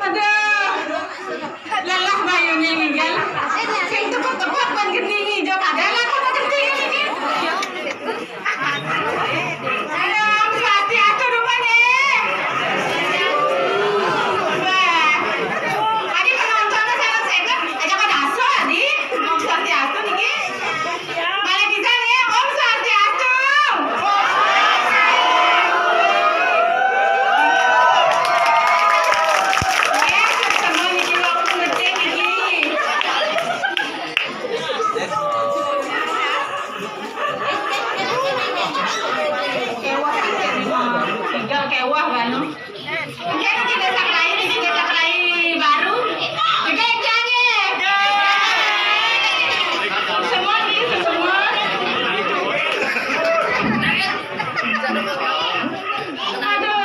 Aduh. Lelah bayunya ninggal. Sing tepuk-tepuk ban gending ijo kadang aku tak gending iki. Aduh, hati aku rupanya. Wah. Tadi penontonnya sangat-sangat ajak pada aso adi. Om Swastiastu niki. Malah bisa nih Om Swastiastu. Semua niki waktu ngecek niki. Tinggal kewah kan. Mungkin di desa lain, di desa lain baru. Juga jangan. Semua nih, semua. Aduh,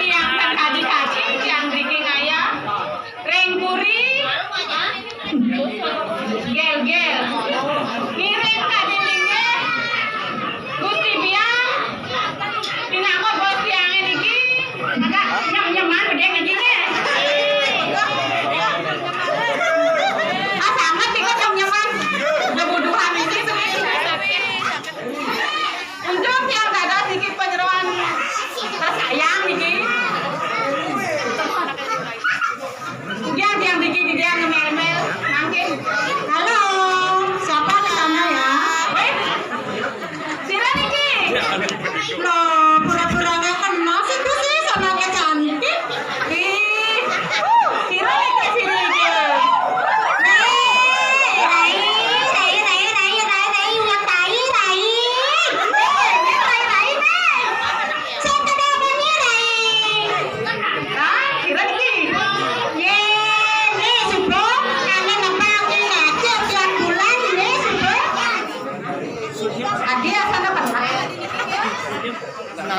yang kaji-kaji, yang bikin ayam, rengpuri, gel-gel, ngirim kadilingnya, Gusti Biang, pinakot bos tiangnya niki, agak nyem-nyeman bedeng ngajinya. Sangat tinggal nyem-nyeman, kebuduhan ini untuk yang ada sedikit penyeruan sayang niki. Yang bikin dia ngemel-mel, mungkin. Halo, siapa di sana ya? Weh, Sira niki. Loh, pura-pura nggak kenal sih tuh sih sama kayak cantik. Ih, Sira niki sini niki.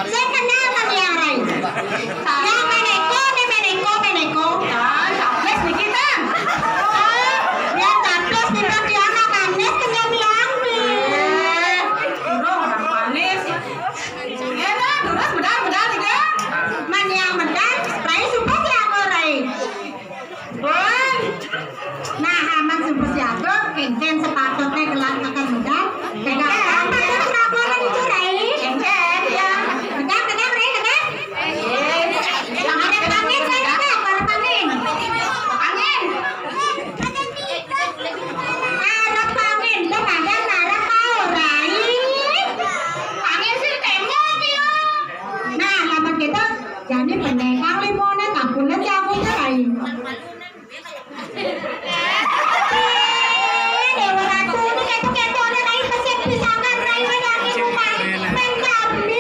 Saya kenal sama yang lain. Yang Meneko. Nah, capres nih kita. Yang capres nih kan dia anak manis kenyang lambi. Bro, anak manis. Ya dah, terus benar juga. Man yang benar, spray sumpah si aku rai. Bun. Nah, aman sumpah si aku, kengken sepatutnya gelang akan benar. Pegang apa tuh kenapa orang itu rai? Kengken ya. Jadi pendekar limonnya tampulnya jagonya lain. Dewa ratu ini keto-ketonya lain pasti bisa kan lain dari rumah menjadi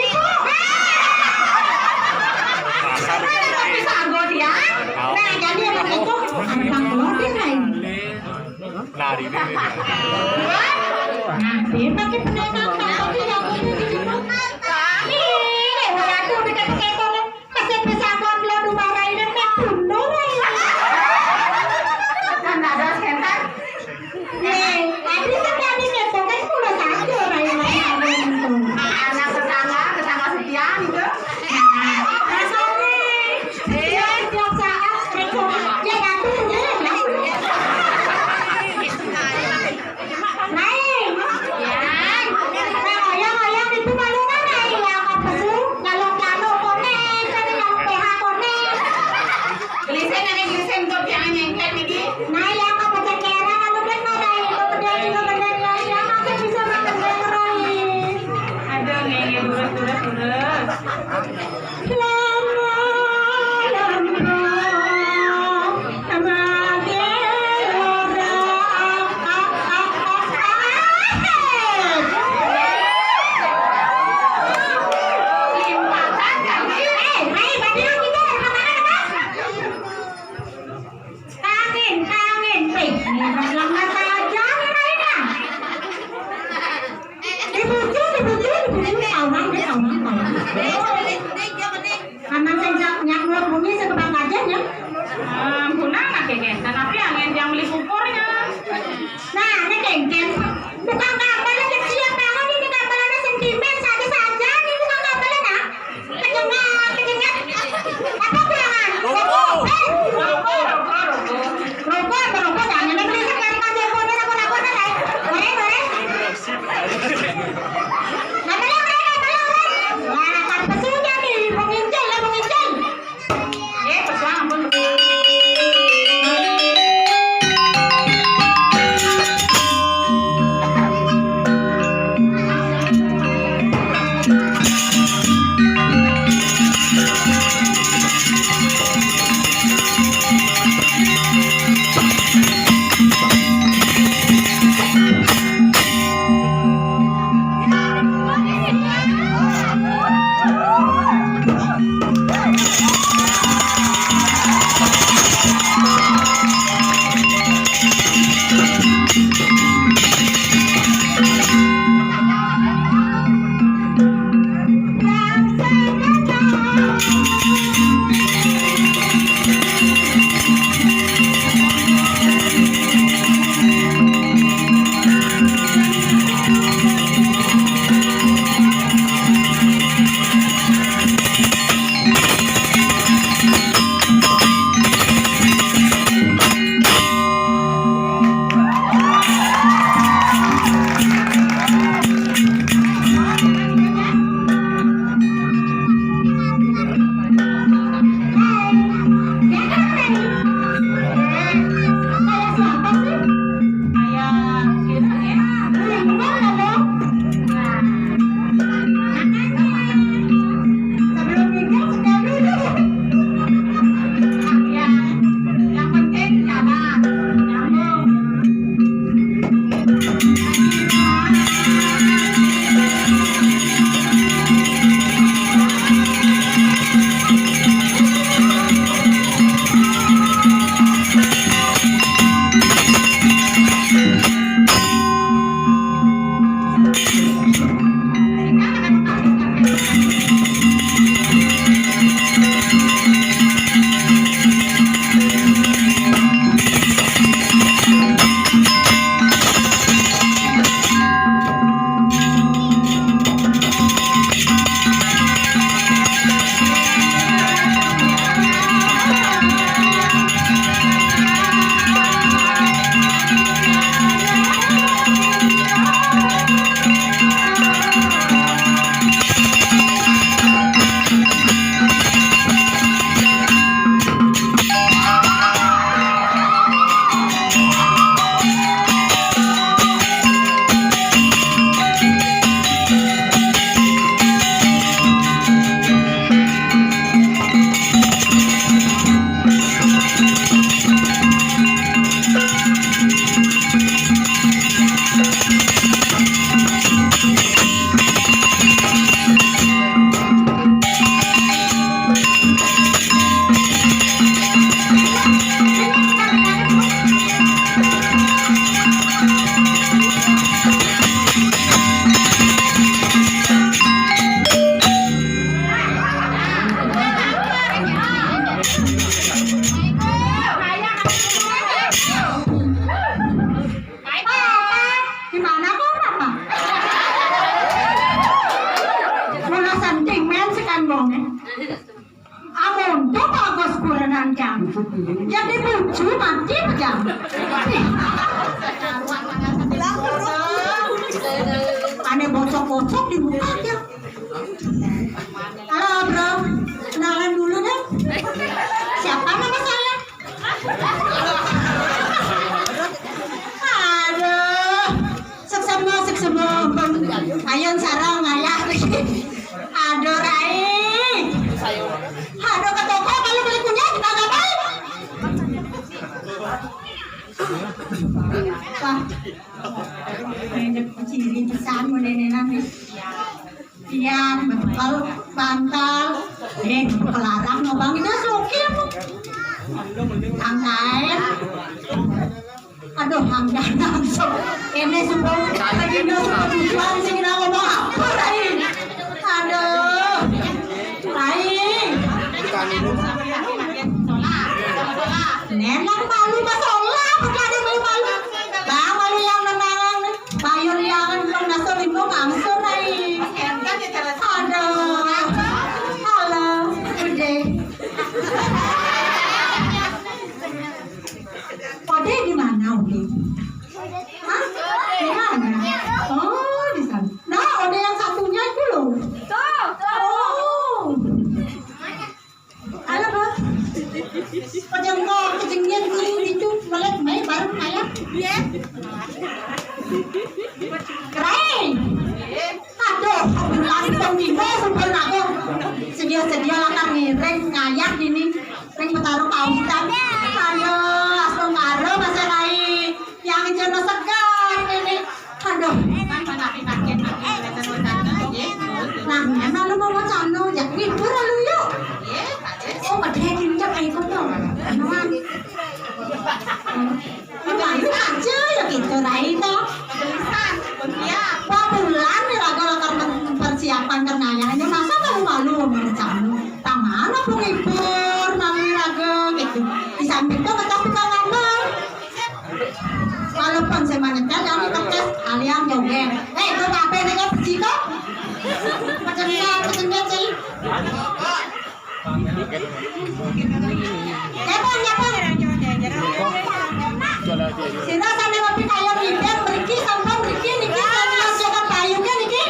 bisa anggot ya. Nah jadi orang itu ada anggotin lain. Nari ini. Nah dia pakai pendekar tapi jagonya di situ. Dewa ratu ini keto-ketonya pasti bisa anggot lo rumah lain dan bunuh lain. Kan ada senter. Nih, tadi sekali keto kan udah satu lain. Anak tetangga setia gitu. Tiap saat rekor dia datang naik. Gimana kok apa? Mula sentimen sekandongnya. Amun tuh bagus kurenan jam. Jadi lucu mati jam. Aneh bocok-bocok di muka aja. Halo bro, kenalan dulu deh. Siapa nama saya? Aduh, seksema. Ayun sarang ngalah. Aduh Rai. Aduh ke toko kalau beli kunyit kita ngapain? Wah, ini ciri pesan modelan nih. Iya, bantal, kelarang ngobang itu sokir. Angkai. Aduh, angkai langsung. Ini sudah tujuan sih kita ngomong apa Rai? Aduh, Rai. Nenek malu masalah, bukan ada malu. Bang malu yang nenang, bayar yang belum nasib ibu langsung Rai. Aduh, halo, udah. Ode di mana Ode? Hah? Di mana? Oh, di sana. Nah, Ode yang satunya itu loh. Oh. Halo, Bro. Kejengnya itu melek mai baru kayak. Iya. Keren. Aduh, langsung tiba sumber aku. Sedia latar ngereng kayak gini. Ring bertaruh kautan. Aduh, langsung karo masa lain. Yang jono segar ini. Aduh, nah, emang lu mau macam ya libur lu yuk. Oh, padahal ini cak ayo dong. Anuan. Malu aja ya gitu Rai toh. Wah, bulan nih laga-laga persiapan kernayanya masa malu-malu macam tangan apa libur malu laga gitu. Di samping tuh tapi kangen. Walaupun semuanya yang dikekes kalian joget. Itu apa yang bersih kok? Macamnya sih. Sina sampai ngopi kayak bibir, beriki sampai beriki niki sambil jaga payungnya niki.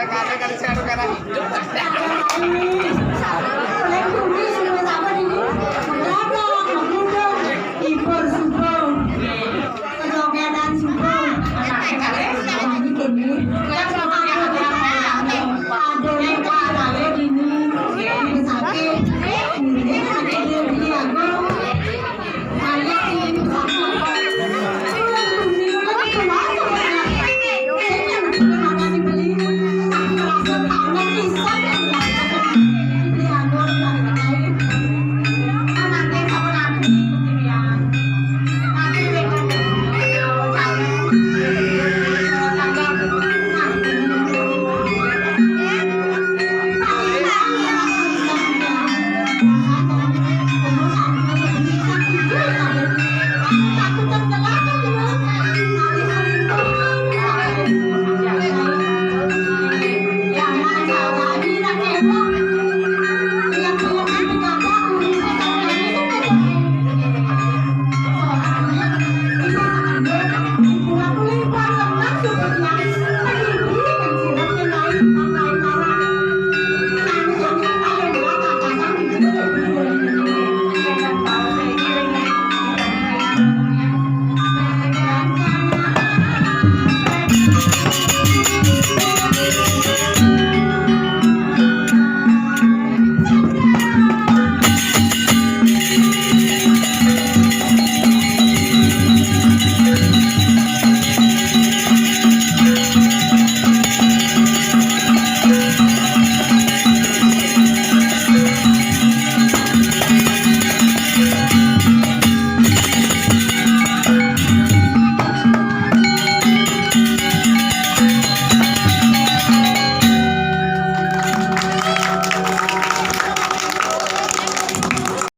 Karena kan saya karena hidup.